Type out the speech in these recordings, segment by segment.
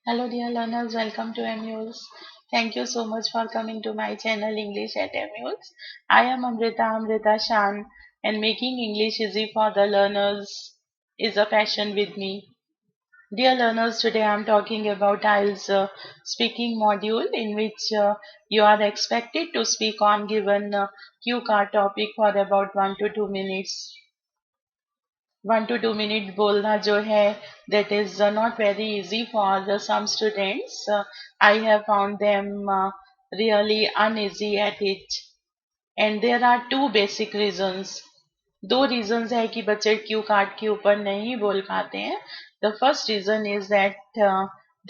Hello, dear learners. Welcome to Amul's. Thank you so much for coming to my channel English at Amul's. I am Amritashaan, and making English easy for the learners is a passion with me. Dear learners, today I am talking about Ielts speaking module in which you are expected to speak on given cue card topic for about 1 to 2 minutes. 1 to 2 minutes बोलना जो है that is not very easy for some students. I have found them really uneasy at it, and there are two basic reasons. दो reasons है कि बच्चे Q card के ऊपर नहीं बोल पाते हैं. The first reason is that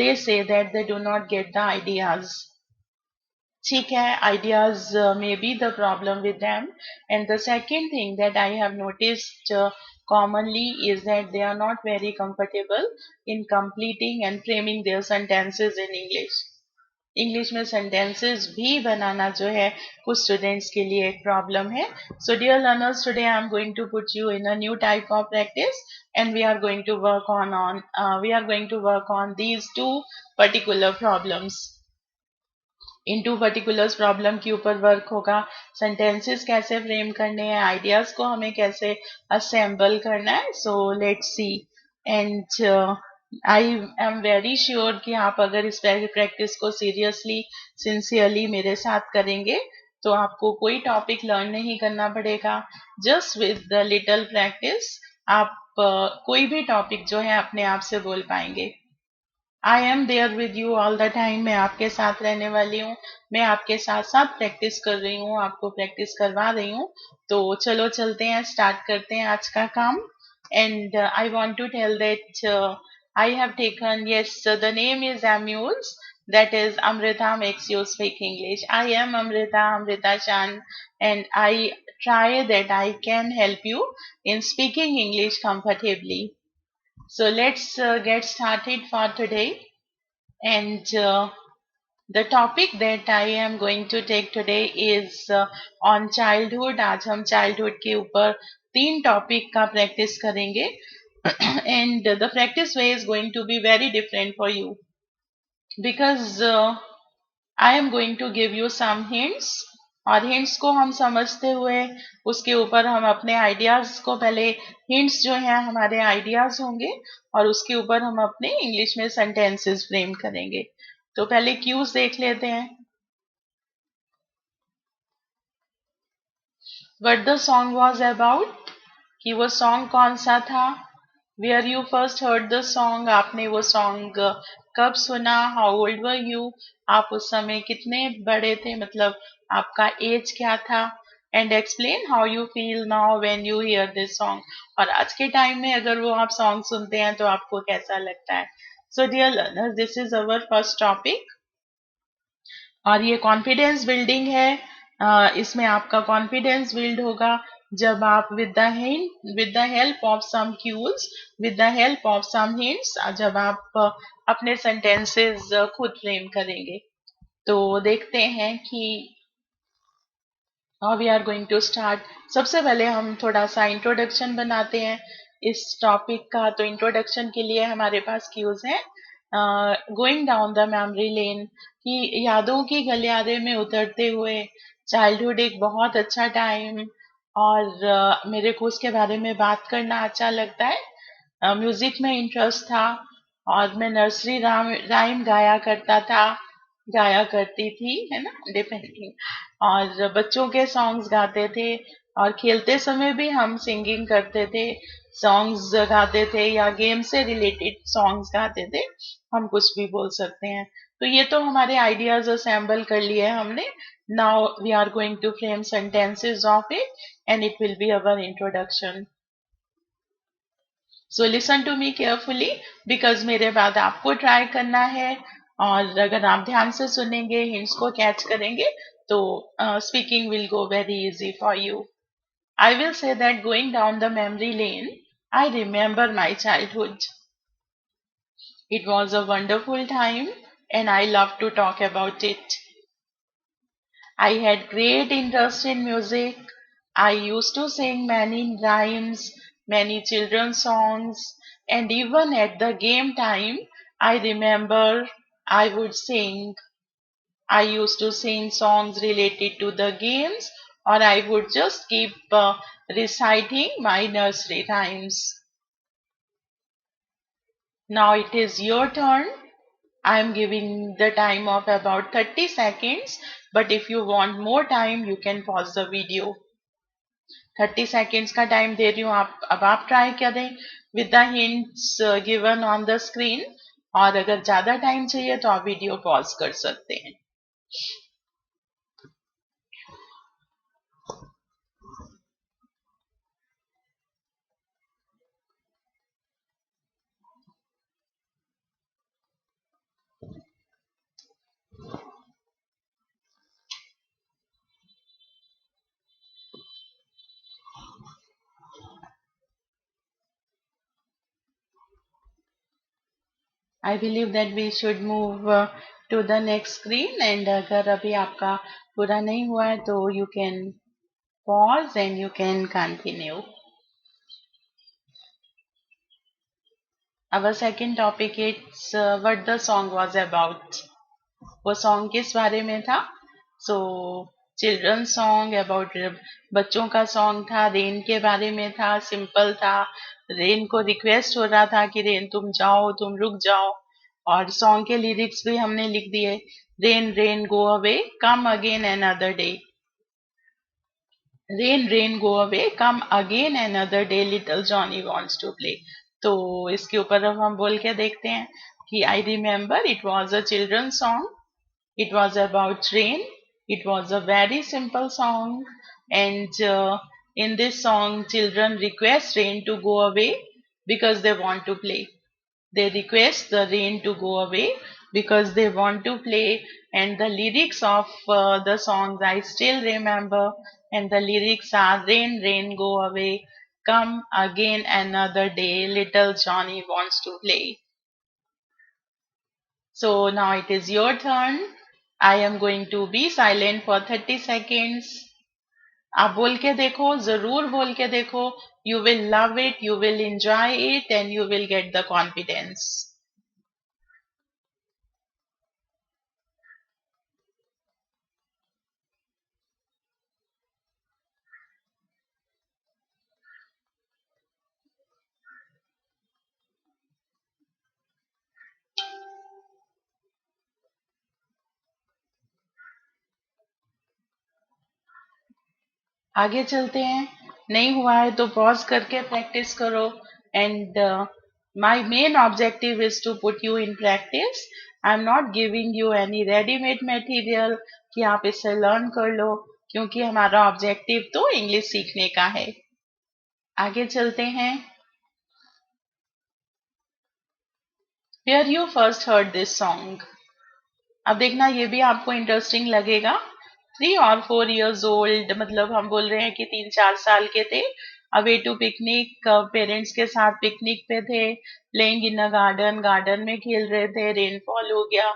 they say that they do not get the ideas. ठीक है, ideas may be the problem with them. And the second thing that I have noticed commonly is that they are not very comfortable in completing and framing their sentences in English. English में sentences भी बनाना जो है कुछ students के लिए एक problem है. So dear learners, today I am going to put you in a new type of practice and we are going to work on these two particular problems. In two particulars problem के ऊपर work होगा. Sentences कैसे frame करने हैं, ideas को हमें कैसे assemble करना है. So let's see. And I am very sure कि आप अगर इस प्रैक्टिस को सीरियसली सिंसियरली मेरे साथ करेंगे तो आपको कोई टॉपिक लर्न नहीं करना पड़ेगा. Just with the little practice आप कोई भी टॉपिक जो है अपने आप से बोल पाएंगे. I am there with you all the time. मैं आपके साथ रहने वाली हूँ. मैं आपके साथ साथ प्रैक्टिस कर रही हूँ, आपको प्रैक्टिस करवा रही हूँ. तो चलो चलते हैं, स्टार्ट करते हैं आज का काम. And I want to tell that I have taken, yes, the name is एम्यूल्स. That is Amrita makes you speak English. I am Amritashaan, and I try that I can help you in speaking English comfortably. So let's get started for today. And the topic that I am going to take today is on childhood. आज हम childhood के ऊपर 3 topic का practice करेंगे. And the practice way is going to be very different for you because I am going to give you some hints. और hints को हम समझते हुए उसके ऊपर हम अपने आइडियाज को, पहले हिंट्स जो हैं हमारे आइडियाज होंगे और उसके ऊपर हम अपने इंग्लिश में सेंटेंसेस फ्रेम करेंगे. तो पहले क्यूज देख लेते हैं. What the song was about, कि वो सॉन्ग कौन सा था. Where you first heard the song, आपने वो सॉन्ग कब सुना. हाउ ओल्ड वर यू, आप उस समय कितने बड़े थे, मतलब आपका एज क्या था. And explain how you feel now when you here this song. और आज के टाइम में अगर वो आप सॉन्ग सुनते हैं तो आपको कैसा लगता है. So dear learners, this is our first topic. और ये कॉन्फिडेंस बिल्डिंग है. इसमें आपका कॉन्फिडेंस बिल्ड होगा जब आप with the help of some cues, with the help of some hints, जब आप अपने सेंटेंसेस खुद फ्रेम करेंगे. तो देखते हैं कि we are going to start. सबसे पहले हम थोड़ा सा इंट्रोडक्शन बनाते हैं इस टॉपिक का. तो इंट्रोडक्शन के लिए हमारे पास क्यूज हैं. Going down the memory lane, कि यादों की गलियारे में उतरते हुए. चाइल्डहुड एक बहुत अच्छा टाइम, और मेरे को उसके बारे में बात करना अच्छा लगता है. म्यूजिक में इंटरेस्ट था और मैं नर्सरी राइम गाया करती थी, है ना, डिपेंडिंग. और बच्चों के सॉन्ग्स गाते थे और खेलते समय भी हम सिंगिंग करते थे, सॉन्ग्स गाते थे या गेम से रिलेटेड सॉन्ग्स गाते थे. हम कुछ भी बोल सकते हैं. तो ये तो हमारे आइडियाज असेंबल कर लिए हमने. Now we are going to frame sentences of it and it will be our introduction. So listen to me carefully, because मेरे बाद आपको ट्राई करना है. और अगर आप ध्यान से सुनेंगे, हिंट्स को कैच करेंगे, तो speaking will go very easy for you. I will say that going down the memory lane, I remember my childhood. It was a wonderful time and I love to talk about it. I had great interest in music. I used to sing many rhymes, many children's songs, and even at the game time, I remember I would sing. I used to sing songs related to the games, or I would just keep reciting my nursery rhymes. Now it is your turn. I am giving the time of about 30 seconds, but if you want more time, you can pause the video. 30 seconds का time दे रही हूँ आप अब आप try करें with the hints given on the screen और अगर ज्यादा टाइम चाहिए तो आप वीडियो पॉज कर सकते हैं I believe that we should move to the next screen and अगर अभी आपका पूरा नहीं हुआ है तो you can pause and you can continue. Our second topic is what the song was about. वो सॉन्ग किस बारे में था सो चिल्ड्रन सॉन्ग अबाउट बच्चों का सॉन्ग था रेन के बारे में था सिंपल था रेन को रिक्वेस्ट हो रहा था कि रेन तुम जाओ तुम रुक जाओ और सॉन्ग के लिरिक्स भी हमने लिख दिए rain rain go away come again another day rain rain go away come again another day little Johnny wants to play तो इसके ऊपर अब हम बोल के देखते हैं कि I remember it was a children song. It was about rain. It was a very simple song. And in this song, children request rain to go away because they want to play. They request the rain to go away because they want to play. And the lyrics of the songs I still remember. And the lyrics are rain, rain, go away. Come again another day. Little Johnny wants to play. So now it is your turn. I am going to be silent for 30 seconds. आप बोल के देखो जरूर बोल के देखो You will love it, you will enjoy it and you will get the confidence. आगे चलते हैं नहीं हुआ है तो पॉज करके प्रैक्टिस करो and my main objective is to put you in practice I am not giving you any readymade material कि आप इससे लर्न कर लो क्योंकि हमारा ऑब्जेक्टिव तो इंग्लिश सीखने का है आगे चलते हैं where you first heard this song अब देखना ये भी आपको इंटरेस्टिंग लगेगा 3 और 4 years ओल्ड मतलब हम बोल रहे हैं कि 3-4 साल के थे अवे टू पिकनिक पेरेंट्स के साथ पिकनिक पे थे playing in a garden garden में खेल रहे थे रेनफॉल हो गया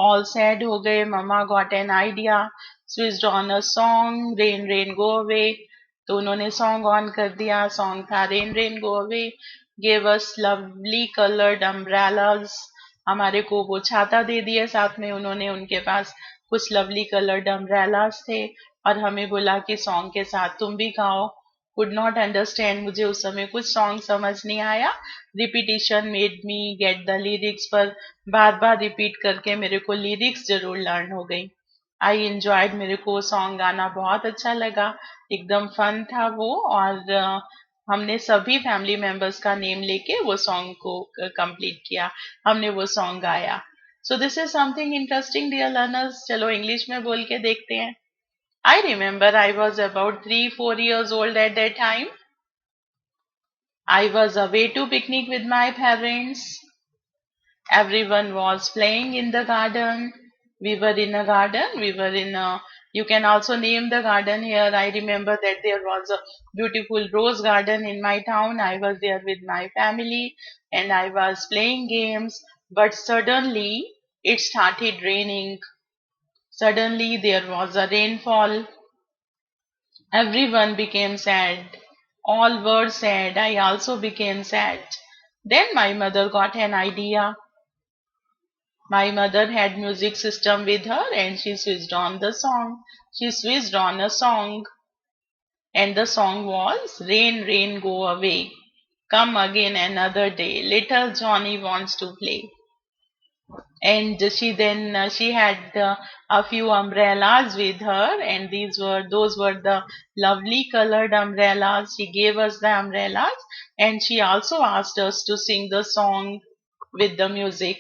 ऑल सैड हो गए mama got an idea switched on a song rain rain go away तो उन्होंने सॉन्ग ऑन कर दिया सॉन्ग था rain rain go away gave us lovely coloured umbrellas हमारे को वो छाता दे दिया साथ में उन्होंने उनके पास कुछ लवली कलर्ड अम्ब्रेलास थे और हमें बोला कि सॉन्ग के साथ तुम भी गाओ कुड नॉट अंडरस्टैंड मुझे उस समय कुछ सॉन्ग समझ नहीं आया repetition made me get the lyrics पर बार बार रिपीट करके मेरे को लिरिक्स जरूर लर्न हो गई आई एंजॉयड मेरे को सॉन्ग गाना बहुत अच्छा लगा एकदम फन था वो और हमने सभी फैमिली मेंबर्स का नेम लेके वो सॉन्ग को कंप्लीट किया हमने वो सॉन्ग गाया so this is something interesting dear learners चलो इंग्लिश में बोल के देखते हैं I remember I was about 3-4 years old at that time. I was away to picnic with my parents. Everyone was playing in the garden. We were in a garden. We were in a, you can also name the garden here. I remember that there was a beautiful rose garden in my town. I was there with my family and I was playing games. But suddenly it started raining. Suddenly there was a rainfall. Everyone became sad. All were sad. I also became sad. Then my mother got an idea. My mother had music system with her and she switched on the song. She switched on a song and the song was Rain, Rain, Go Away. Come again another day. Little Johnny wants to play. And she had a few umbrellas with her, and those were the lovely colored umbrellas. She gave us the umbrellas, and she also asked us to sing the song with the music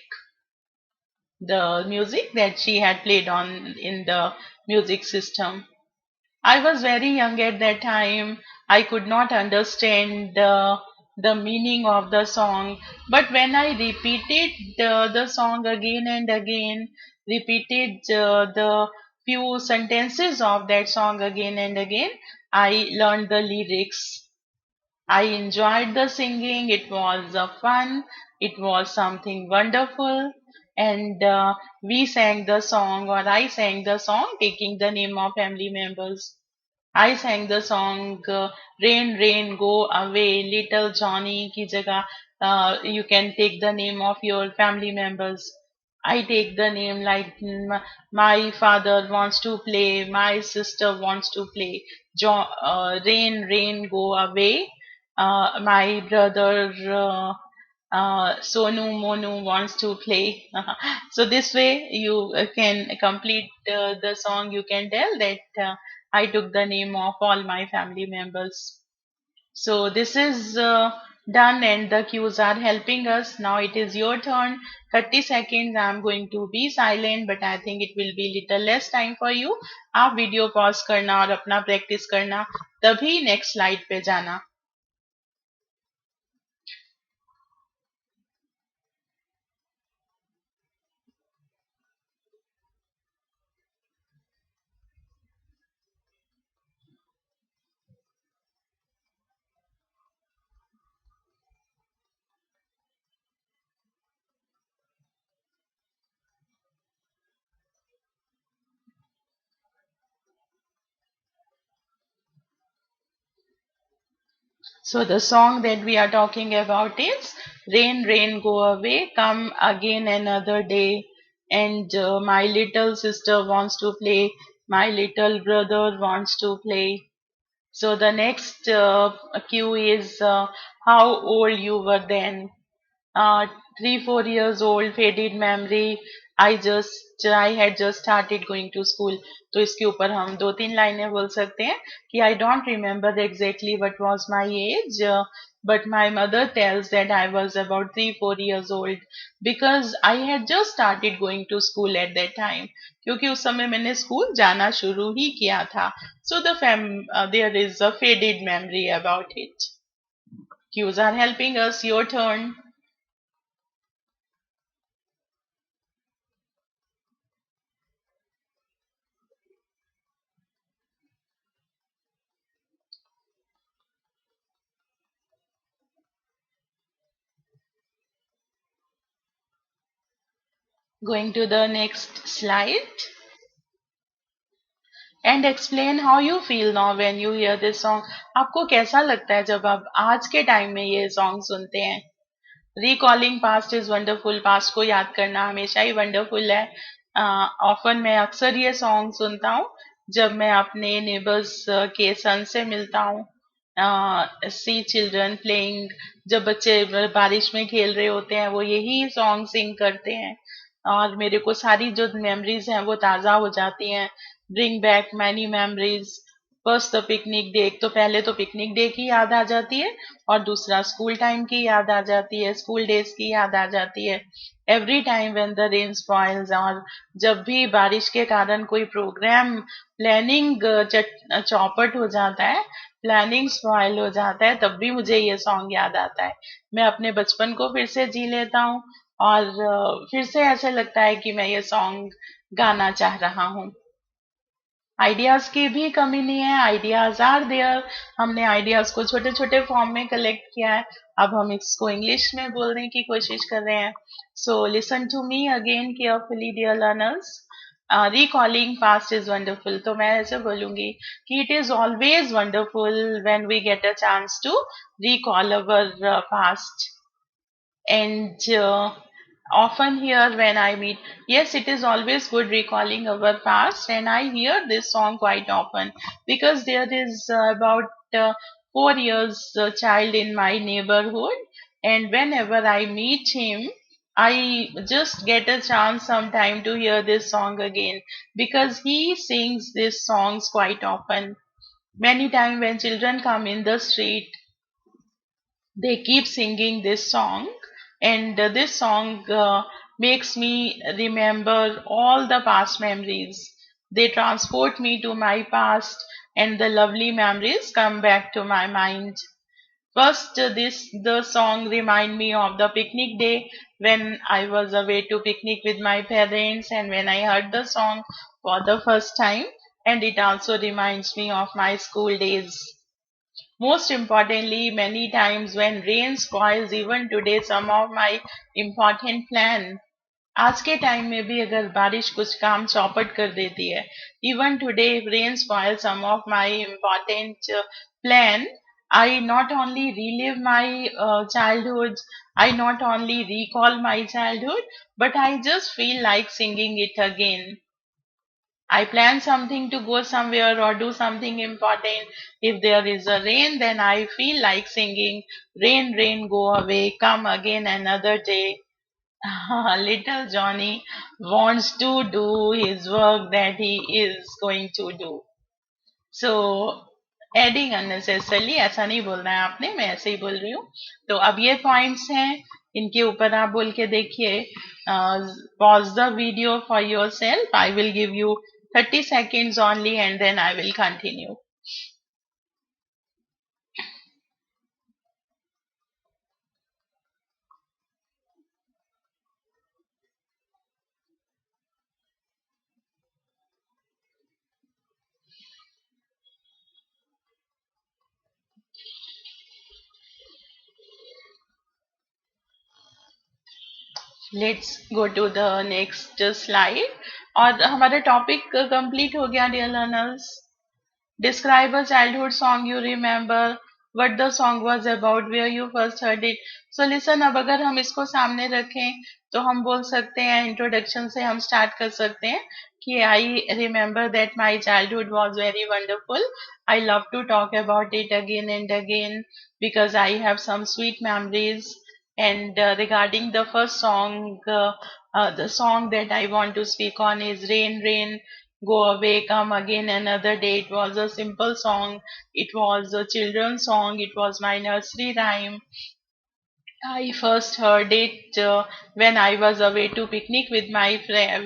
that she had played on in the music system. I was very young at that time. I could not understand the meaning of the song. But when I repeated the song again and again, repeated the few sentences of that song again and again, I learned the lyrics. I enjoyed the singing. It was fun. It was something wonderful. And we sang the song, or I sang the song, taking the name of family members. I sang the song Rain Rain Go Away, Little Johnny ki jagah. You can take the name of your family members. I take the name like my father wants to play, my sister wants to play. Rain Rain Go Away. My brother Sonu Monu wants to play. So this way you can complete the song. You can tell that I took the name of all my family members. So this is done and the cues are helping us. Now it is your turn. 30 seconds I'm going to be silent, but I think it will be little less time for you. आप video pause करना और अपना practice करना, तभी next slide पे जाना. So the song that we are talking about is Rain, Rain, Go Away, Come Again Another Day. And my little sister wants to play, my little brother wants to play. So the next cue is how old you were then. 3 4 years old, faded memory. I had just started going to school. तो इसके ऊपर हम दो तीन लाइनें बोल सकते हैं कि I don't remember exactly what was my age, but my mother tells that I was about 3 4 years old because I had just started going to school at that time. क्योंकि उस समय मैंने स्कूल जाना शुरू ही किया था. So there is a faded memory about it. Cues are helping us. Your turn. Going to the next slide and explain how you feel now when you hear this song. आपको कैसा लगता है जब आप आज के टाइम में ये सॉन्ग सुनते हैं? Recalling past is wonderful. Past को याद करना हमेशा ही वंडरफुल है. ऑफन मैं अक्सर ये सॉन्ग सुनता हूँ जब मैं अपने नेबर्स के सन से मिलता हूँ. सी चिल्ड्रन प्लेइंग, जब बच्चे बारिश में खेल रहे होते हैं वो यही सॉन्ग सिंग करते हैं और मेरे को सारी जो मेमोरीज हैं वो ताज़ा हो जाती हैं. Bring back many memories. First the picnic day. एक तो पहले तो पिकनिक डे की याद आ जाती है और दूसरा स्कूल टाइम की याद आ जाती है, स्कूल डेज की याद आ जाती है. Every time when the rain spoils. और जब भी बारिश के कारण कोई प्रोग्राम प्लानिंग चौपट हो जाता है, प्लानिंग स्पॉइल हो जाता है, तब भी मुझे ये सॉन्ग याद आता है. मैं अपने बचपन को फिर से जी लेता हूँ और फिर से ऐसे लगता है कि मैं ये सॉन्ग गाना चाह रहा हूँ. आइडियाज की भी कमी नहीं है. Ideas are there. हमने आइडियाज को छोटे छोटे फॉर्म में कलेक्ट किया है. अब हम इसको इंग्लिश में बोलने की कोशिश कर रहे हैं. So listen to me again carefully dear learners. Recalling past is wonderful. तो मैं ऐसे बोलूंगी कि it is always wonderful when we get a chance to recall our past. And often hear when I meet. Yes, it is always good recalling our past, and I hear this song quite often because there is about 4 years child in my neighborhood, and whenever I meet him, I just get a chance sometime to hear this song again because he sings these songs quite often. Many times when children come in the street, they keep singing this song, and this song makes me remember all the past memories. They transport me to my past, and the lovely memories come back to my mind. First, this the song remind me of the picnic day when I was away to picnic with my parents, and when I heard the song for the first time, and it also reminds me of my school days. Most importantly, many times when rain spoils even today some of my important plan. आज के time में भी अगर बारिश कुछ काम चौपट कर देती है, even today if rain spoils some of my important plan, I not only relive my childhood, I not only recall my childhood, but I just feel like singing it again. I plan something to go somewhere or do something important. If there is a rain, then I feel like singing, rain, rain, go away, come again another day. Little Johnny wants to do his work that he is going to do. So, adding unnecessarily ऐसा नहीं बोलना है आपने, मैं ऐसे ही बोल रही हूँ. तो अब ये पॉइंट्स हैं, इनके ऊपर आप बोल के देखिए. Pause the video for your self. I will give you 30 seconds only and then I will continue. Let's go to the next slide. और हमारा टॉपिक कंप्लीट हो गया dear learners. Describe a childhood song you remember, what the song was about, where you first heard it. So listen, अब अगर हम इसको सामने रखें तो हम बोल सकते हैं, इंट्रोडक्शन से हम स्टार्ट कर सकते हैं कि I remember that my childhood was very wonderful. I love to talk about it again and again because I have some sweet memories. And regarding the first song, the song that I want to speak on is Rain, Rain, Go Away, Come Again Another Day. It was a simple song. It was a children's song. It was my nursery rhyme. I first heard it when I was away to picnic with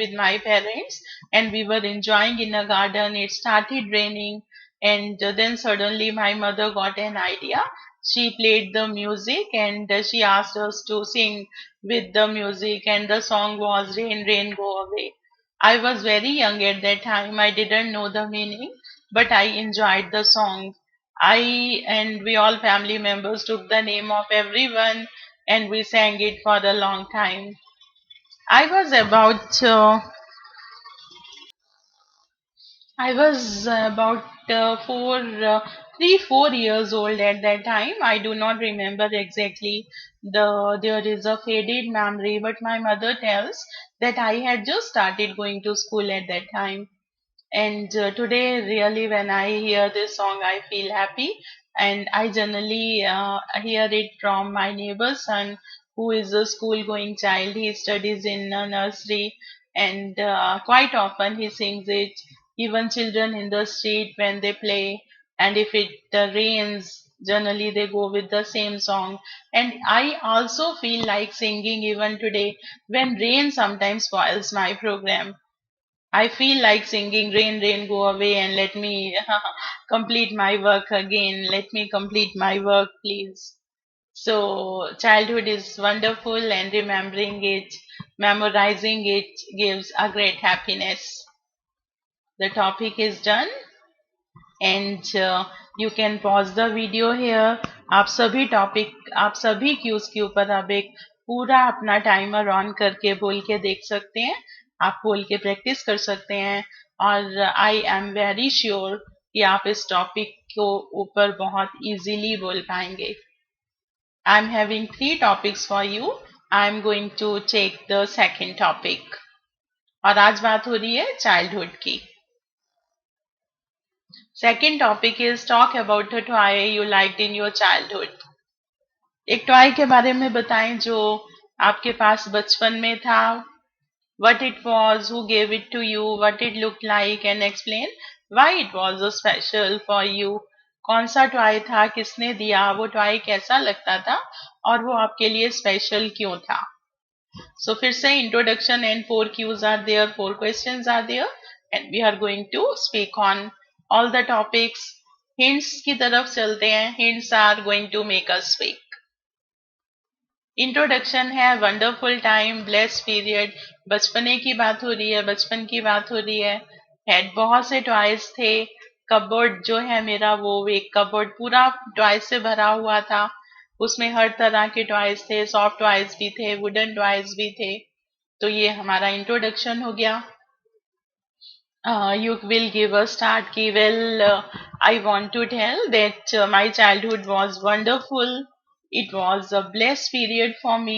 with my parents, and we were enjoying in a garden. It started raining, and then suddenly my mother got an idea. She played the music, and she asked us to sing with the music, and the song was "Rain, Rain, Go Away." I was very young at that time. I didn't know the meaning, but I enjoyed the song. I and we all family members took the name of everyone and we sang it for a long time. I was about uh, I was about 3, 4 years old at that time. I do not remember exactly. There is a faded memory, but my mother tells that I had just started going to school at that time. And today, really, when I hear this song, I feel happy. And I generally hear it from my neighbor's son, who is a school going child. He studies in a nursery, and quite often he sings it. Even children in the street when they play, and if it rains, generally they go with the same song. And I also feel like singing even today when rain sometimes spoils my program. I feel like singing Rain, Rain, Go Away and let me complete my work again. Let me complete my work, please. So, childhood is wonderful and remembering it, memorizing it gives a great happiness. The topic is done and you can pause the video here. आप सभी topic आप सभी cues के ऊपर अब एक पूरा अपना टाइमर ऑन करके बोल के देख सकते हैं. आप बोल के प्रैक्टिस कर सकते हैं और आई एम वेरी श्योर कि आप इस टॉपिक को ऊपर बहुत इजीली बोल पाएंगे. I am having 3 topics for you. I am going to take the second topic. और आज बात हो रही है चाइल्डहुड की। Second topic is talk about a toy you liked in your childhood. एक टॉय के बारे में बताएं जो आपके पास बचपन में था। What it was, who gave it to you, what it looked like, and explain why it was a special for you. कौन सा टॉय था, किसने दिया, वो टॉय कैसा लगता था और वो आपके लिए स्पेशल क्यों था। सो फिर से introduction and 4 Qs are there, 4 questions are there and we are going to speak on all the topics. Hints की तरफ चलते हैं। Hints are going to make us speak. Introduction है वंडरफुल टाइम, ब्लेस पीरियड, बचपने की बात हो रही है, बचपन की बात हो रही है। हैड बहुत से टॉयज थे। कबोर्ड जो है मेरा, वो एक कबोर्ड पूरा टॉयज से भरा हुआ था। उसमें हर तरह के टॉयज थे, सॉफ्ट टॉयज भी थे, वुडन टॉयज भी थे। तो ये हमारा इंट्रोडक्शन हो गया। You will give a start ki I want to tell that my childhood was wonderful. It was a blessed period for me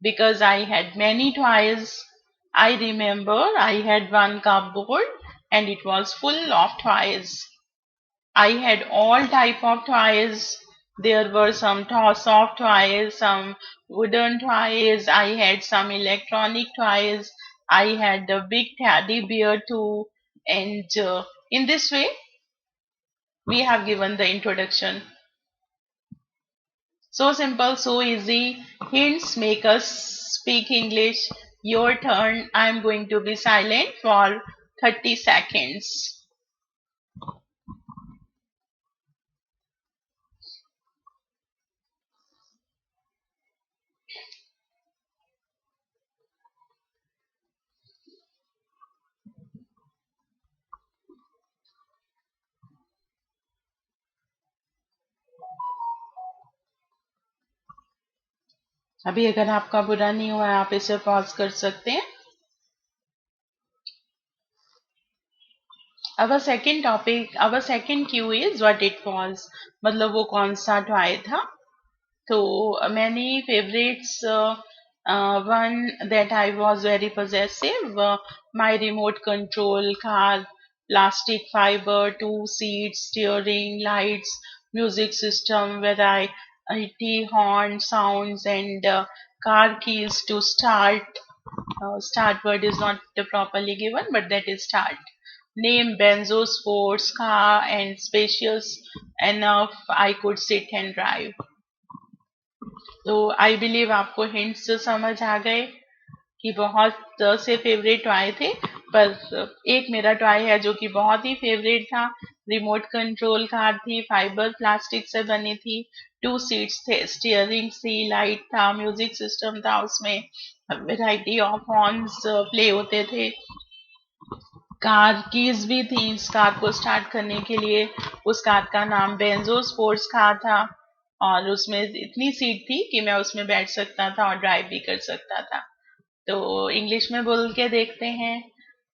because I had many toys. I remember I had one cupboard and it was full of toys. I had all type of toys. There were some soft toys, some wooden toys. I had some electronic toys. I had a big teddy bear too. And in this way, we have given the introduction. So simple, so easy. Hints make us speak English. Your turn. I'm going to be silent for 30 seconds. अभी अगर आपका बुरा नहीं हुआ है, आप इसे pause कर सकते हैं। Our second topic, our second cue is what it was. मतलब वो कौन सा टॉय था। तो many favorites, one that I was very possessive, my remote control car, plastic fiber, 2 seats, steering, lights, music system, variety horn sounds, and car keys to start. Start word is not properly given, but that is start. Name Benzo sports car and spacious enough I could sit and drive. तो I believe आपको hints समझ आ गए कि बहुत से favourite toy थे, पर एक मेरा टॉय है जो कि बहुत ही फेवरेट था। रिमोट कंट्रोल कार थी, फाइबर प्लास्टिक से बनी थी, 2 सीट्स थे, स्टीयरिंग थी, लाइट था, म्यूजिक सिस्टम था, उसमें वैरायटी ऑफ हॉर्न्स प्ले होते थे, कार कीज भी थी इस कार को स्टार्ट करने के लिए। उस कार का नाम बेंजो स्पोर्ट्स कार था और उसमें इतनी सीट थी कि मैं उसमें बैठ सकता था और ड्राइव भी कर सकता था। तो इंग्लिश में बोल के देखते हैं।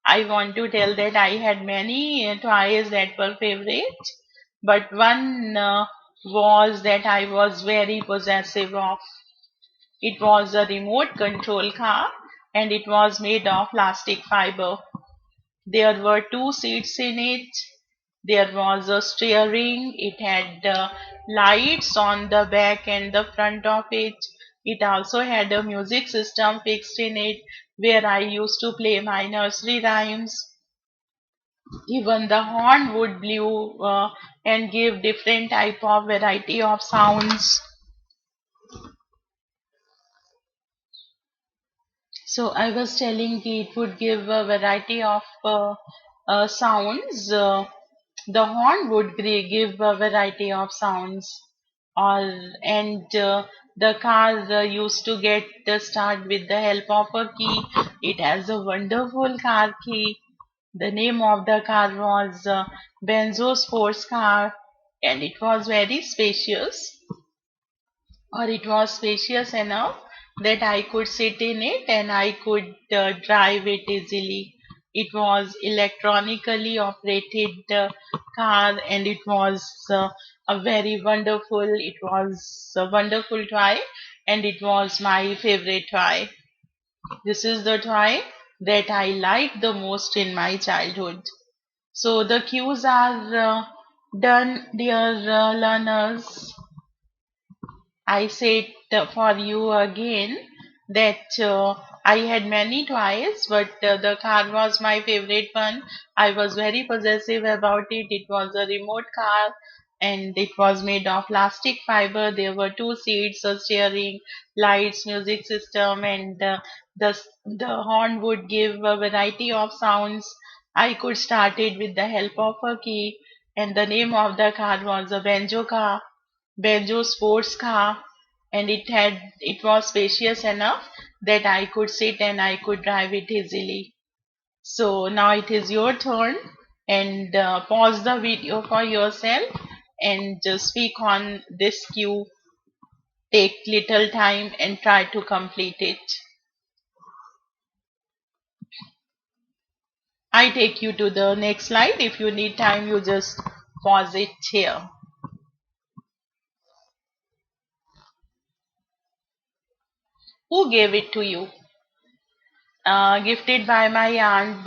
I want to tell that I had many toys that were favourite, but one was that I was very possessive of. It was a remote control car and it was made of plastic fiber. There were 2 seats in it. There was a steering. It had lights on the back and the front of it. It also had a music system fixed in it where I used to play my nursery rhymes. Even the horn would blow and give different type of variety of sounds. So I was telling it would give a variety of sounds. The horn would give a variety of sounds, and the car used to get the start with the help of a key. It has a wonderful car key. The name of the car was Benzo Sports Car, and it was very spacious, or it was spacious enough that I could sit in it and I could drive it easily. It was electronically operated car and it was a very wonderful, it was a wonderful toy, and it was my favorite toy. This is the toy that I liked the most in my childhood. So the cues are done, dear learners. I said for you again that I had many toys, but the car was my favorite one. I was very possessive about it. It was a remote car and it was made of plastic fiber. There were two seats, a steering, lights, music system, and the horn would give a variety of sounds. I could start it with the help of a key, and the name of the car was a banjo car. Banjo sports car, and it was spacious enough that I could sit and I could drive it easily. So now it is your turn, and pause the video for yourself and just speak on this cue. Take little time and try to complete it. I take you to the next slide. If you need time, you just pause it here. Who gave it to you? Gifted by my aunt,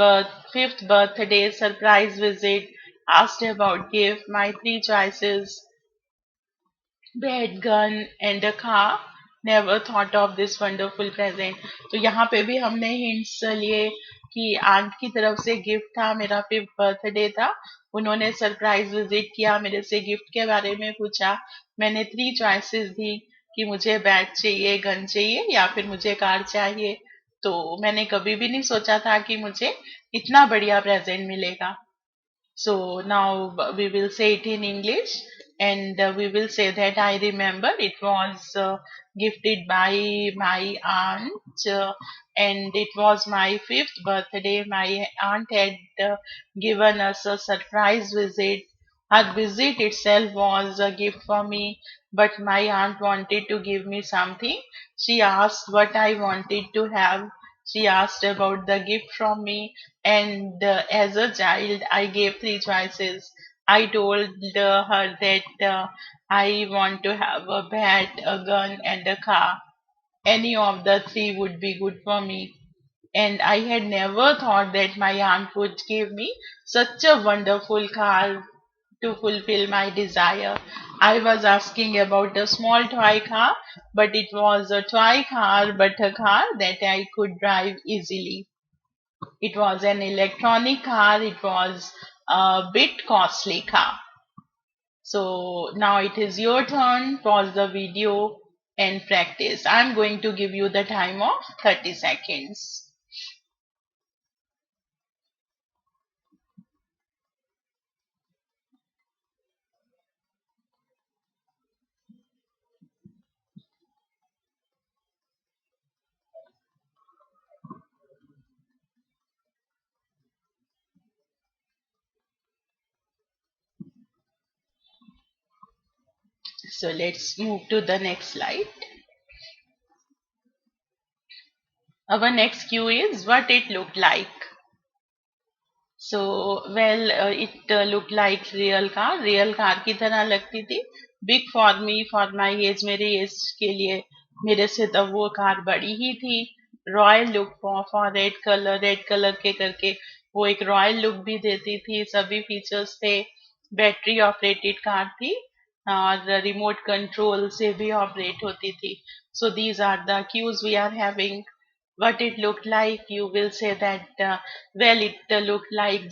fifth birthday, surprise visit, asked about gift, my three choices, bed, gun and a car. Never thought of this wonderful present. तो यहाँ पे भी हमने hints लिए कि aunt की तरफ से गिफ्ट था, मेरा फिफ्थ बर्थडे था, उन्होंने सरप्राइज विजिट किया, मेरे से गिफ्ट के बारे में पूछा, मैंने थ्री चॉइसेस दी कि मुझे बैट चाहिए, गन चाहिए या फिर मुझे कार चाहिए. तो मैंने कभी भी नहीं सोचा था कि मुझे इतना बढ़िया प्रेजेंट मिलेगा. So now we will say it in English, and we will say that I remember it was gifted by my aunt, and it was my fifth birthday. My aunt had given us a surprise visit. Her visit itself was a gift for me, but my aunt wanted to give me something. She asked what I wanted to have. She asked about the gift from me, and as a child, I gave three choices. I told her that I want to have a bat, a gun, and a car. Any of the three would be good for me. And I had never thought that my aunt would give me such a wonderful car to fulfill my desire. I was asking about a small toy car, but it was a toy car, but a car that I could drive easily. It was an electronic car. It was a bit costly car. So now it is your turn. Pause the video and practice. I'm going to give you the time of 30 seconds. So let's move to the next slide. Our next cue is what it looked like. So, well, it looked like real car की तरह लगती थी. Big for me, for my age, मेरे as के लिए मेरे से तब वो कार बड़ी ही थी. Royal look for red colour के करके वो एक रॉयल लुक भी देती थी. सभी फीचर्स थे. बैटरी ऑपरेटेड कार थी और रिमोट कंट्रोल से भी ऑपरेट होती थी. So these are the cues we are having. What it looked like, you will say that well, it looked like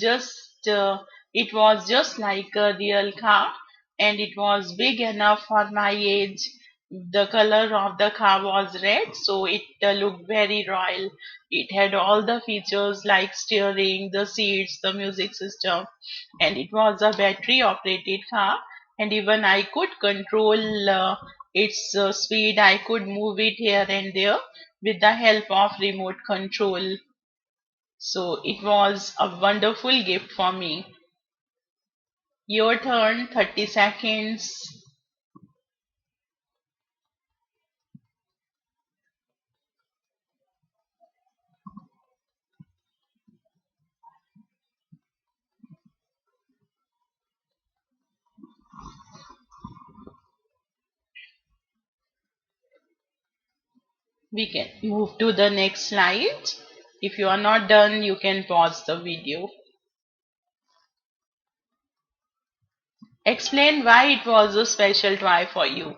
it was just like a real car, and it was big enough for my age. The color of the car was red, so it looked very royal. It had all the features like steering, the seats, the music system, and it was a battery operated car, and even I could control its speed. I could move it here and there with the help of remote control. So it was a wonderful gift for me. Your turn, 30 seconds. We can move to the next slide. If you are not done, you can pause the video. Explain why it was a special toy for you.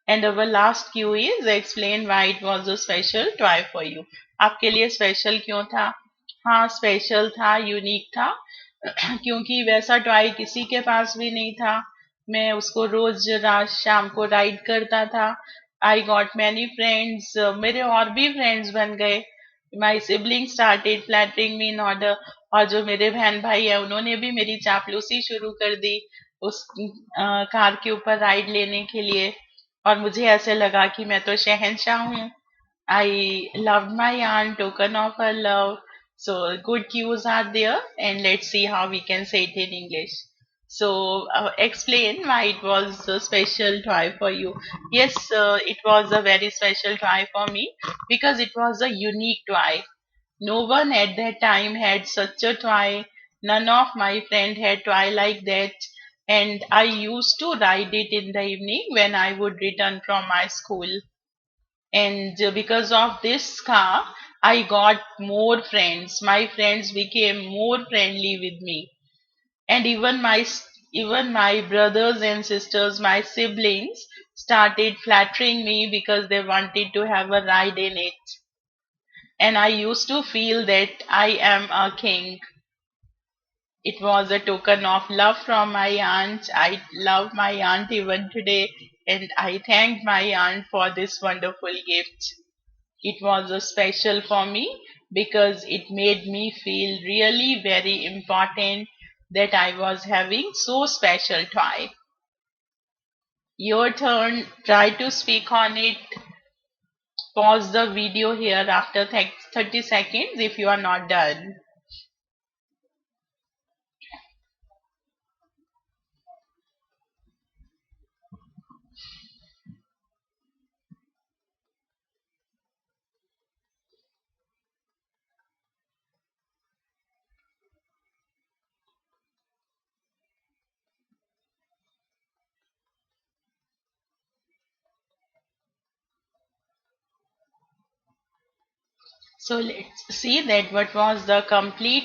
And our last cue is explain why it was a special toy for you. आपके लिए special क्यों था? हाँ, special था, unique था, क्योंकि वैसा toy किसी के पास भी नहीं था। मैं उसको रोज रात शाम को राइड करता था। आई गॉट मैनी फ्रेंड्स, मेरे और भी फ्रेंड्स बन गए। My sibling started flattering me in order, और जो मेरे बहन भाई है उन्होंने भी मेरी चापलूसी शुरू कर दी उस कार के ऊपर राइड लेने के लिए। और मुझे ऐसे लगा कि मैं तो शहंशाह हूँ। I loved my aunt, token of her love. So good cues are there, and let's see how we can say it in English. So explain why it was a special toy for you. Yes, it was a very special toy for me because it was a unique toy. No one at that time had such a toy. None of my friends had toy like that. And I used to ride it in the evening when I would return from my school. And because of this car, I got more friends. My friends became more friendly with me. And even my brothers and sisters, my siblings, started flattering me because they wanted to have a ride in it. And I used to feel that I am a king. It was a token of love from my aunt. I love my aunt even today, and I thank my aunt for this wonderful gift. It was a special for me because it made me feel really very important that I was having so special toy. Your turn. Try to speak on it. Pause the video here after 30 seconds if you are not done. So let's see that what was the complete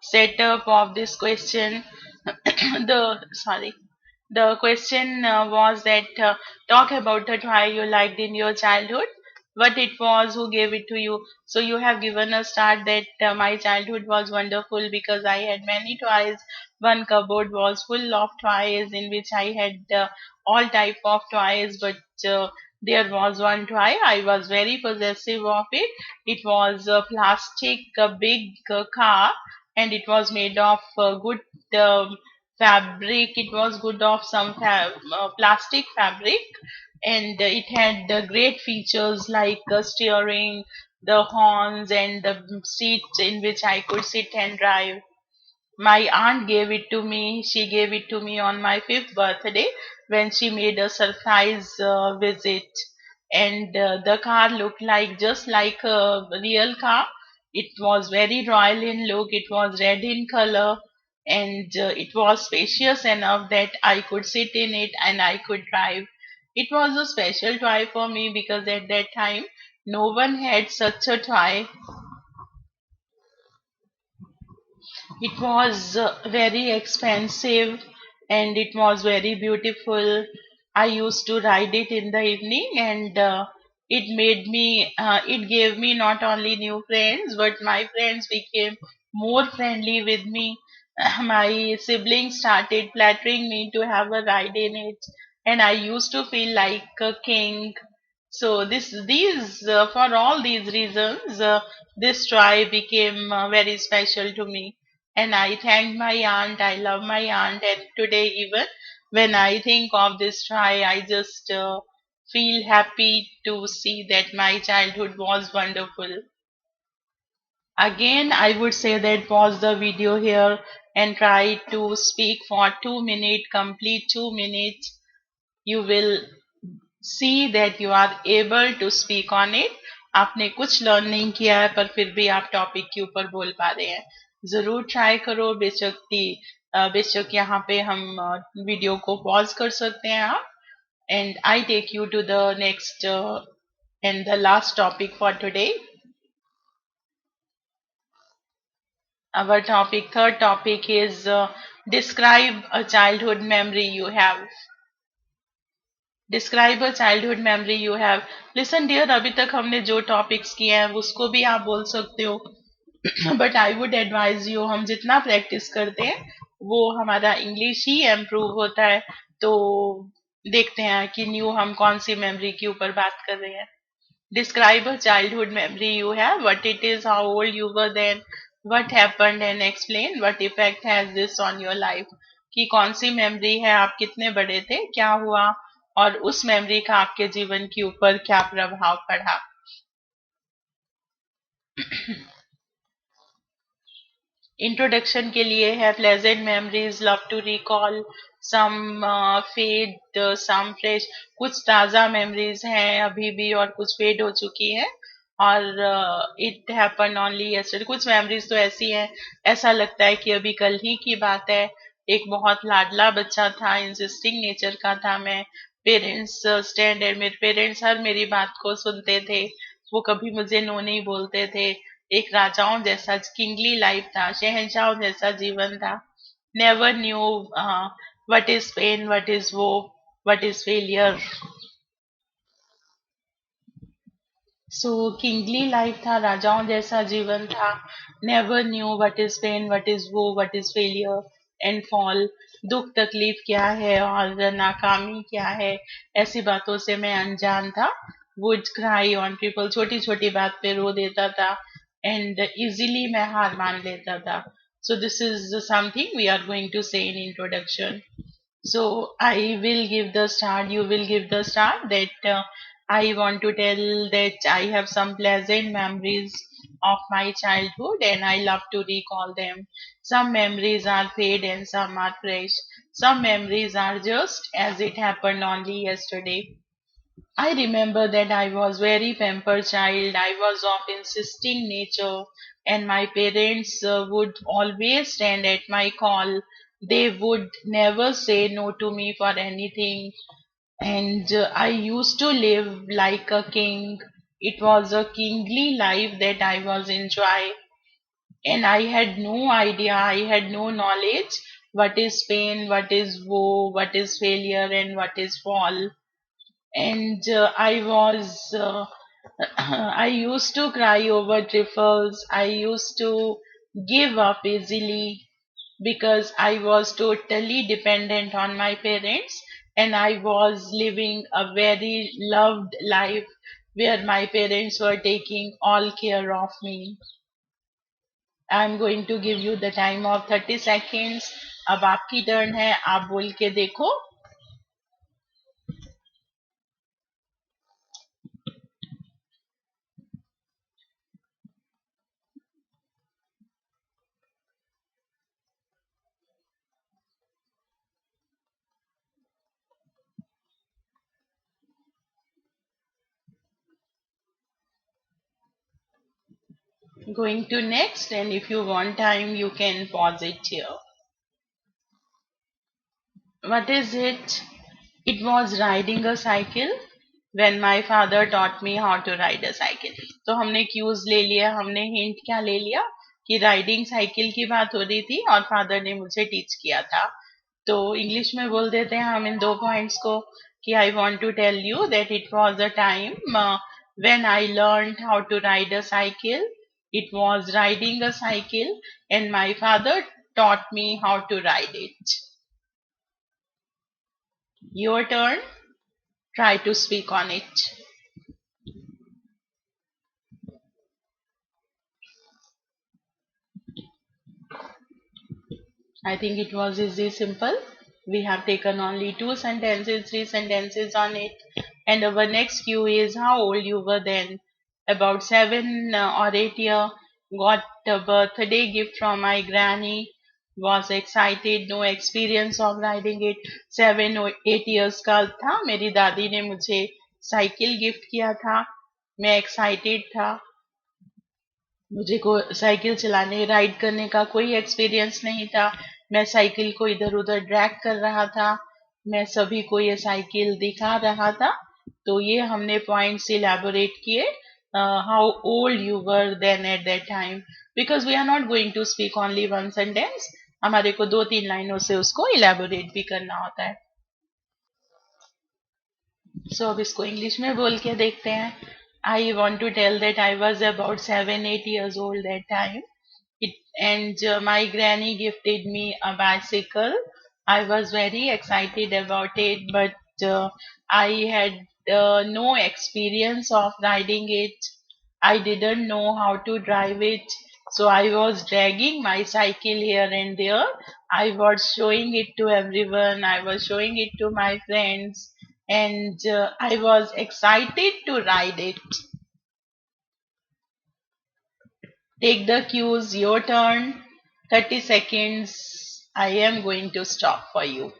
setup of this question. The question was that talk about a toy you liked in your childhood, what it was, who gave it to you. So you have given a start that my childhood was wonderful because I had many toys. One cupboard was full of toys in which I had all type of toys, but there was one toy I was very possessive of it. It was a plastic, a big car, and it was made of good fabric. It was good of some plastic fabric, and it had great features like steering, the horns, and the seats in which I could sit and drive. My aunt gave it to me. She gave it to me on my fifth birthday when she made a surprise visit. And the car looked like just like a real car. It was very royal in look. It was red in color, and it was spacious enough that I could sit in it and I could drive. It was a special toy for me because at that time no one had such a toy. It was very expensive and it was very beautiful. I used to ride it in the evening, and it gave me not only new friends, but my friends became more friendly with me. My siblings started flattering me to have a ride in it, and I used to feel like a king. So for all these reasons, this toy became very special to me, and I thank my aunt. I love my aunt, and today even when I think of this toy, I just feel happy to see that my childhood was wonderful. Again, I would say that pause the video here and try to speak for 2 minutes, complete 2 minutes. You will see that you are able to speak on it. आपने कुछ learn नहीं किया है पर फिर भी आप topic के ऊपर बोल पा रहे हैं। जरूर ट्राई करो। बेशक यहाँ पे हम वीडियो को पॉज कर सकते हैं आप। And I take you to the next And the last topic for today, our topic, third topic is describe a childhood memory you have. Describe a childhood memory you have. Listen dear, अभी तक हमने जो topics किए हैं उसको भी आप बोल सकते हो. But I would advise you, हम जितना प्रैक्टिस करते हैं वो हमारा इंग्लिश ही इम्प्रूव होता है. तो देखते हैं कि न्यू हम कौन सी मेमोरी के ऊपर बात कर रहे हैं. Describe a childhood memory you have, what it is, how old you were then, what happened and explain what effect has this on your life. कि कौन सी मेमोरी है, आप कितने बड़े थे, क्या हुआ, और उस मेमोरी का आपके जीवन के ऊपर क्या प्रभाव पड़ा. इंट्रोडक्शन के लिए है pleasant memories, love to recall some fade some fresh. कुछ ताजा मेमोरीज हैं अभी भी और कुछ फेड हो चुकी है. और इट हैपन ओनली यस्टरडे. कुछ मेमोरीज तो ऐसी हैं ऐसा लगता है कि अभी कल ही की बात है. एक बहुत लाडला बच्चा था, इंसिस्टिंग नेचर का था मैं. पेरेंट्स स्टैंडर्ड, मेरे पेरेंट्स हर मेरी बात को सुनते थे, वो कभी मुझे नो नहीं बोलते थे. एक राजाओं जैसा किंगली लाइफ था, शहंशाहों जैसा जीवन था. Never knew what is pain, what is woe, what is failure. So kingly life था, राजाओं जैसा जीवन था. Never knew what is pain, what is woe, what is failure and fall. दुख तकलीफ क्या है और नाकामी क्या है, ऐसी बातों से मैं अनजान था. वुड क्राई ऑन पीपल, छोटी छोटी बात पे रो देता था. एंड इजीली मैं हार मान लेता था. So this is something we are going to say in introduction. So I will give the start, you will give the start, that I want to tell that I have some pleasant memories of my childhood and I love to recall them. Some memories are fade and some are fresh. Some memories are just as it happened only yesterday. I remember that I was very pampered child. I was of insisting nature, and my parents would always stand at my call. They would never say no to me for anything, and I used to live like a king. It was a kingly life that I was enjoying, and I had no idea, I had no knowledge what is pain, what is woe, what is failure, and what is fall. And I used to cry over trifles. I used to give up easily because I was totally dependent on my parents, and I was living a very loved life where my parents were taking all care of me. I'm going to give you the time of 30 seconds. अब आपकी turn है, आप बोल के देखो. Going to next, and if you want time you can pause it here. What is it? It was riding a cycle when my father taught me how to ride a cycle. तो हमने cues ले लिया, हमने hint क्या ले लिया कि riding cycle की बात हो रही थी और फादर ने मुझे टीच किया था. तो इंग्लिश में बोल देते हैं हम इन दो पॉइंट्स को कि I want to tell you that it was a time when I learned how to ride a cycle. It was riding a cycle and my father taught me how to ride it. Your turn. Try to speak on it. I think it was easy, simple. We have taken only two sentences, three sentences on it. And our next cue is how old you were then. About 7 or 8 years. Got a birthday gift from my granny. Was excited. No experience of riding it. 7 or 8 years का था. मेरी दादी ने मुझे cycle gift किया था. मैं excited था. मुझे को साइकिल चलाने राइड करने का कोई एक्सपीरियंस नहीं था. मैं साइकिल को इधर उधर ड्रैग कर रहा था. मैं सभी को ये साइकिल दिखा रहा था. तो ये हमने पॉइंट्स इलैबोरेट किए, how old you were then at that time, because we are not going to speak only one sentence, हमारे को 2-3 लाइनों से उसको इलैबोरेट भी करना होता है। सो अब इसको इंग्लिश में बोल के देखते हैं। I want to tell that I was about 7-8 years old that time. And my granny gifted me a bicycle. I was very excited about it, but I had no experience of riding it. I didn't know how to drive it. So I was dragging my cycle here and there. I was showing it to everyone. I was showing it to my friends. And I was excited to ride it. Take the cues, your turn. 30 seconds. I am going to stop for you.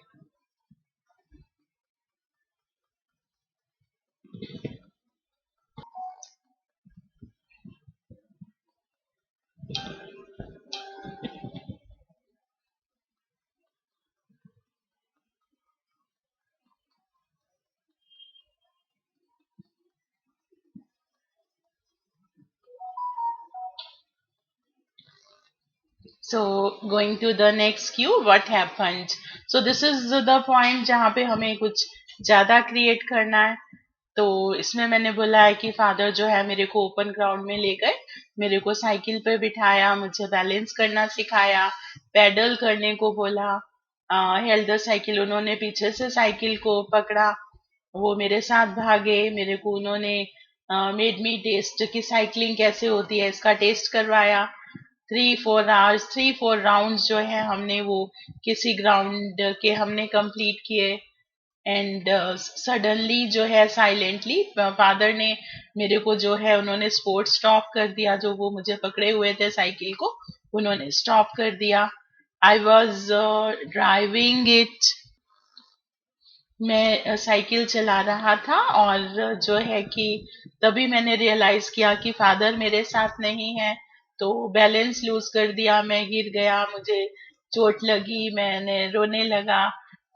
So going to the next cue, what happened? So this is the point जहाँ पे हमें कुछ ज्यादा create करना है। तो इसमें मैंने बोला है कि फादर जो है मेरे को ओपन ग्राउंड में ले गए, मेरे को साइकिल पे बिठाया, मुझे बैलेंस करना सिखाया, पैडल करने को बोला, हेल्ड द साइकिल, उन्होंने पीछे से साइकिल को पकड़ा, वो मेरे साथ भागे, मेरे को उन्होंने मेड मी टेस्ट कि साइकिलिंग कैसे होती है इसका टेस्ट करवाया। 3-4 hours 3-4 राउंड्स जो है हमने वो किसी ग्राउंड के हमने कंप्लीट किए। एंड सडनली जो है साइलेंटली फादर ने मेरे को जो है उन्होंने स्पोर्ट स्टॉप कर दिया, जो वो मुझे पकड़े हुए थे साइकिल को उन्होंने स्टॉप कर दिया। आई वॉज ड्राइविंग इट, मैं साइकिल चला रहा था, और जो है कि तभी मैंने रियलाइज किया कि फादर मेरे साथ नहीं है, तो बैलेंस लूज कर दिया, मैं गिर गया, मुझे चोट लगी, मैंने रोने लगा।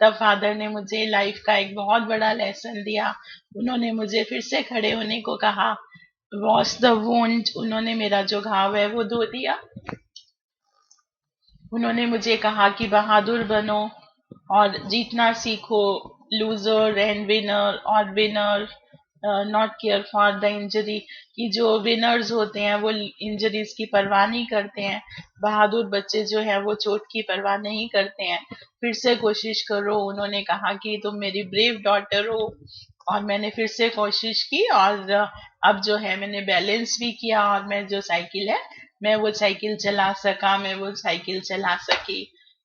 तब फादर ने मुझे लाइफ का एक बहुत बड़ा लेसन दिया, उन्होंने मुझे फिर से खड़े होने को कहा, वॉश द वुंड, उन्होंने मेरा जो घाव है वो धो दिया। उन्होंने मुझे कहा कि बहादुर बनो और जीतना सीखो, लूजर एंड विनर, और winner not care for the injury, कि जो विनर्स होते हैं वो इंजरीज की परवाह नहीं करते हैं, बहादुर बच्चे जो है वो चोट की परवाह नहीं करते हैं, फिर से कोशिश करो। उन्होंने कहा कि तुम मेरी ब्रेव डॉटर हो, और मैंने फिर से कोशिश की, और अब जो है मैंने बैलेंस भी किया, और मैं जो साइकिल है मैं वो साइकिल चला सका, मैं वो साइकिल चला सकी।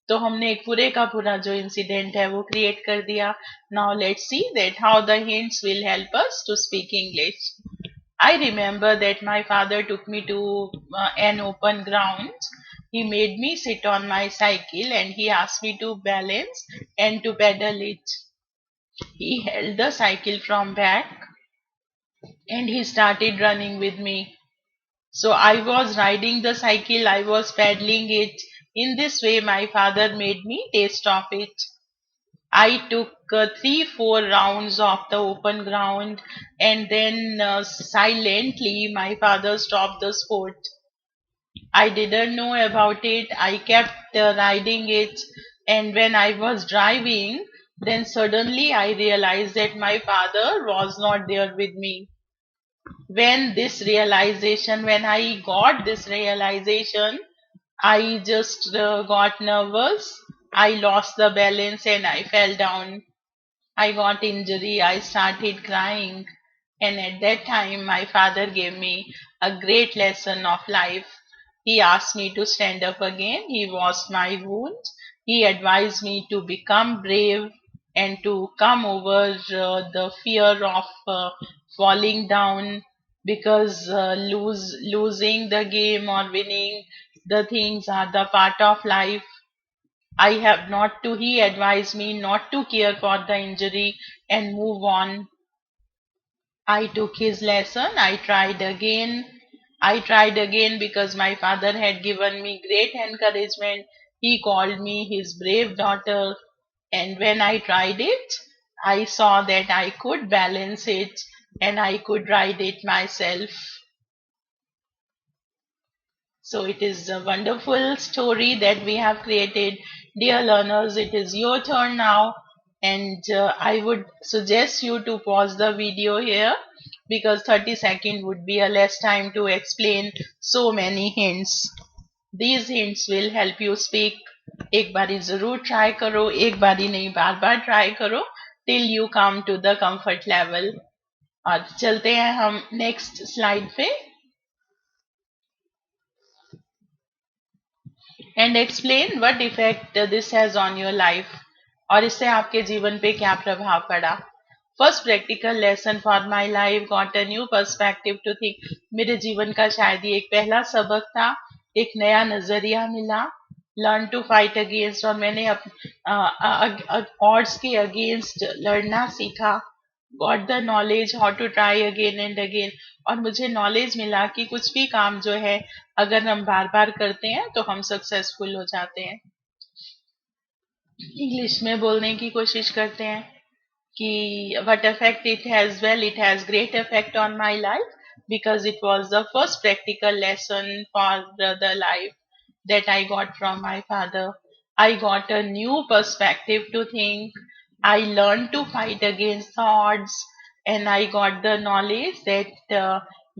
तो हमने एक पूरे का पूरा जो इंसिडेंट है वो क्रिएट कर दिया। Now let's see that how the hints will help us to speak English. I remember that my father took me to an open ground. He made me sit on my cycle and he asked me to balance and to pedal it. He held the cycle from back and he started running with me. So I was riding the cycle, I was pedaling it. In this way, my father made me taste of it. I took 3-4 rounds of the open ground, and then silently my father stopped the sport. I didn't know about it. I kept riding it, and when I was driving, then suddenly I realized that my father was not there with me. When I got this realization, I just got nervous. I lost the balance and I fell down. I got injury. I started crying. And at that time, my father gave me a great lesson of life. He asked me to stand up again. He washed my wound. He advised me to become brave and to come over the fear of falling down, because losing the game or winning the things are the part of life. He advised me not to care for the injury and move on. I took his lesson. I tried again. I tried again because my father had given me great encouragement. He called me his brave daughter. And when I tried it, I saw that I could balance it and I could ride it myself. So it is a wonderful story that we have created. Dear learners, it is your turn now, and I would suggest you to pause the video here because 30 seconds would be a less time to explain so many hints. These hints will help you speak. एक बारी जरूर try करो, एक बारी नहीं बार बार try करो till you come to the comfort level. और चलते हैं हम नेक्स्ट स्लाइड पे and explain what effect this has on your life. और इससे आपके जीवन पे क्या प्रभाव पड़ा. First practical lesson for my life got a new perspective to think. मेरे जीवन का शायद ये एक पहला सबक था, एक नया नजरिया मिला. लर्न टू फाइट अगेंस्ट, और मैंने ऑड्स के अगेंस्ट लड़ना सीखा. Got the knowledge how to try again and again, और मुझे नॉलेज मिला कि कुछ भी काम जो है अगर हम बार बार करते हैं तो हम सक्सेसफुल हो जाते हैं. इंग्लिश में बोलने की कोशिश करते हैं कि what effect it has. Well, it has great effect on my life because it was the first practical lesson for the life that I got from my father. I got a new perspective to think. I learned to fight against the odds, and I got the knowledge that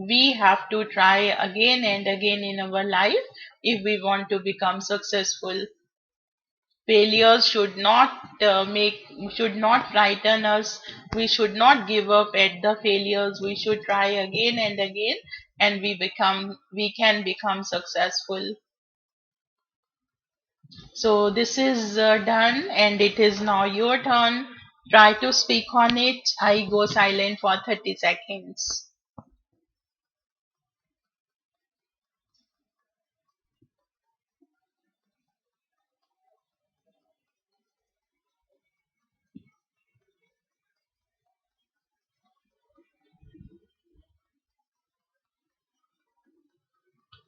we have to try again and again in our life if we want to become successful. Failures should not frighten us. We should not give up at the failures. We should try again and again, and we can become successful. So this is done, and it is now your turn. Try to speak on it. I go silent for 30 seconds.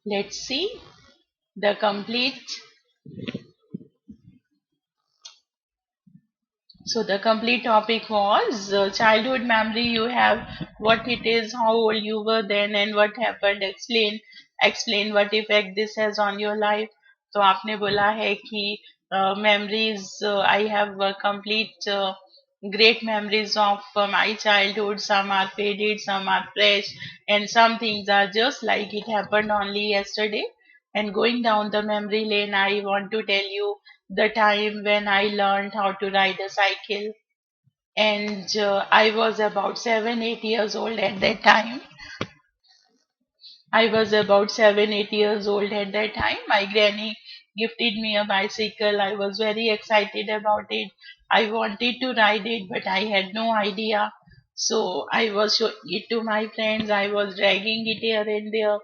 Let's see the complete. So the complete topic was childhood memory you have, what it is, how old you were then, and what happened. Explain what effect this has on your life. तो आपने बोला है कि memories, I have complete great memories of my childhood. Some are faded, some are fresh, and some things are just like it happened only yesterday. And going down the memory lane, I want to tell you the time when I learned how to ride a cycle. And I was about 7, 8 years old at that time. I was about 7, 8 years old at that time. My granny gifted me a bicycle. I was very excited about it. I wanted to ride it, but I had no idea. So I was showing it to my friends. I was dragging it here and there.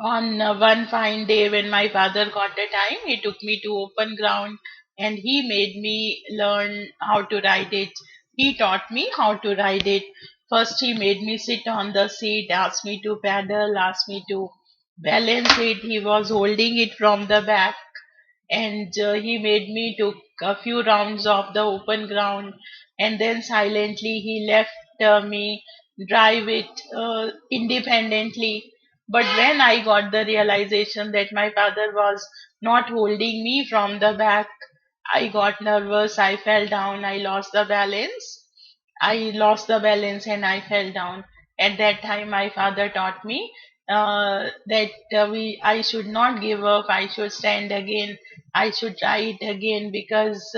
On one fine day when my father got the time, he took me to open ground and he made me learn how to ride it. He taught me how to ride it. First, he made me sit on the seat, asked me to pedal, asked me to balance it. He was holding it from the back, and he made me took a few rounds of the open ground, and then silently he left me drive it independently. But when I got the realization that my father was not holding me from the back, I got nervous. I fell down. I lost the balance and I fell down. At that time, my father taught me that I should not give up. I should stand again. I should try it again because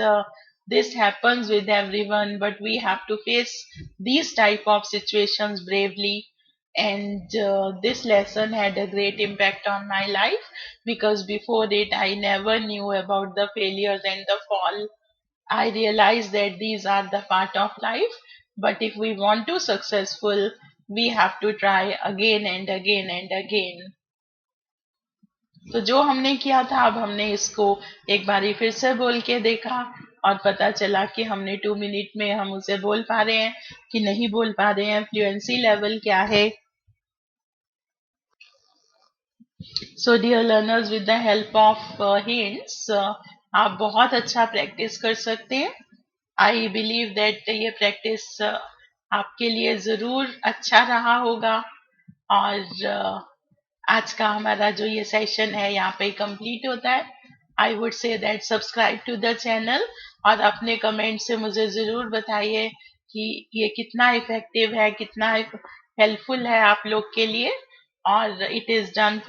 this happens with everyone. But we have to face these type of situations bravely. And this lesson had a great impact on my life because before it, I never knew about the failures and the fall. I realize that these are the part of life, but if we want to successful, we have to try again and again and again. तो जो हमने किया था अब हमने इसको एक बारी फिर से बोल के देखा और पता चला कि हमने 2 मिनट में हम उसे बोल पा रहे हैं कि नहीं बोल पा रहे हैं, फ्लुएंसी लेवल क्या है. So dear learners, with the help of hints आप बहुत अच्छा प्रैक्टिस कर सकते हैं. आई बिलीव दैट ये प्रैक्टिस आपके लिए ज़रूर अच्छा रहा होगा। और आज का हमारा जो ये सेशन है यहाँ पे कंप्लीट होता है। I would say that subscribe to the channel, और अपने कमेंट से मुझे ज़रूर बताइए कि ये कितना इफेक्टिव है, कितना हेल्पफुल है आप लोग के लिए, और इट इज़ डन